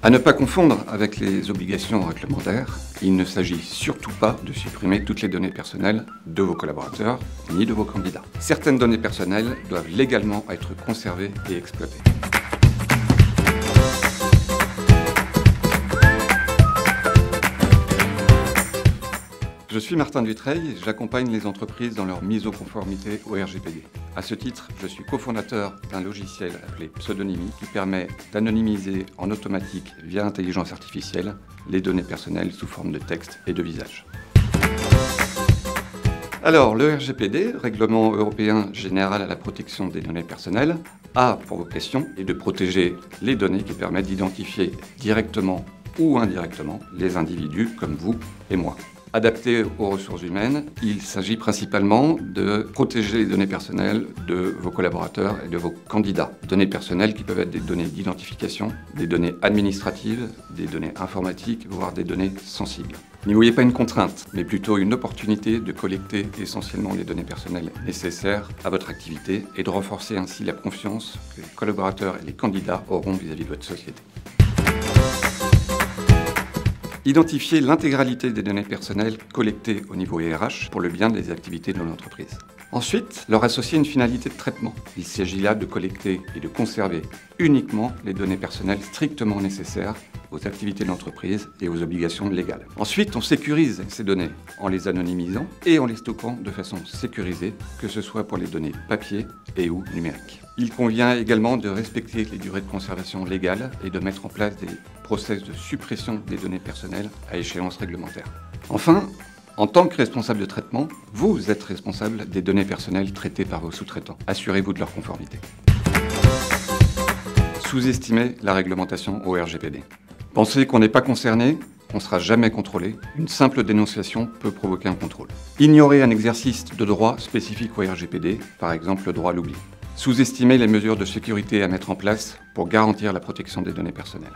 À ne pas confondre avec les obligations réglementaires, il ne s'agit surtout pas de supprimer toutes les données personnelles de vos collaborateurs ni de vos candidats. Certaines données personnelles doivent légalement être conservées et exploitées. Je suis Martin Dutreil et j'accompagne les entreprises dans leur mise aux conformités au RGPD. À ce titre, je suis cofondateur d'un logiciel appelé Pseudonymy qui permet d'anonymiser en automatique via intelligence artificielle les données personnelles sous forme de texte et de visage. Alors, le RGPD, Règlement européen général à la protection des données personnelles, a pour vocation de protéger les données qui permettent d'identifier directement ou indirectement les individus comme vous et moi. Adapté aux ressources humaines, il s'agit principalement de protéger les données personnelles de vos collaborateurs et de vos candidats. Données personnelles qui peuvent être des données d'identification, des données administratives, des données informatiques, voire des données sensibles. N'y voyez pas une contrainte, mais plutôt une opportunité de collecter essentiellement les données personnelles nécessaires à votre activité et de renforcer ainsi la confiance que les collaborateurs et les candidats auront vis-à-vis de votre société. Identifier l'intégralité des données personnelles collectées au niveau RH pour le bien des activités de l'entreprise. Ensuite, leur associer une finalité de traitement. Il s'agit là de collecter et de conserver uniquement les données personnelles strictement nécessaires aux activités de l'entreprise et aux obligations légales. Ensuite, on sécurise ces données en les anonymisant et en les stockant de façon sécurisée, que ce soit pour les données papier et ou numériques. Il convient également de respecter les durées de conservation légales et de mettre en place des process de suppression des données personnelles à échéance réglementaire. Enfin, en tant que responsable de traitement, vous êtes responsable des données personnelles traitées par vos sous-traitants. Assurez-vous de leur conformité. Sous-estimez la réglementation au RGPD. Pensez qu'on n'est pas concerné, qu'on ne sera jamais contrôlé. Une simple dénonciation peut provoquer un contrôle. Ignorez un exercice de droit spécifique au RGPD, par exemple le droit à l'oubli. Sous-estimez les mesures de sécurité à mettre en place pour garantir la protection des données personnelles.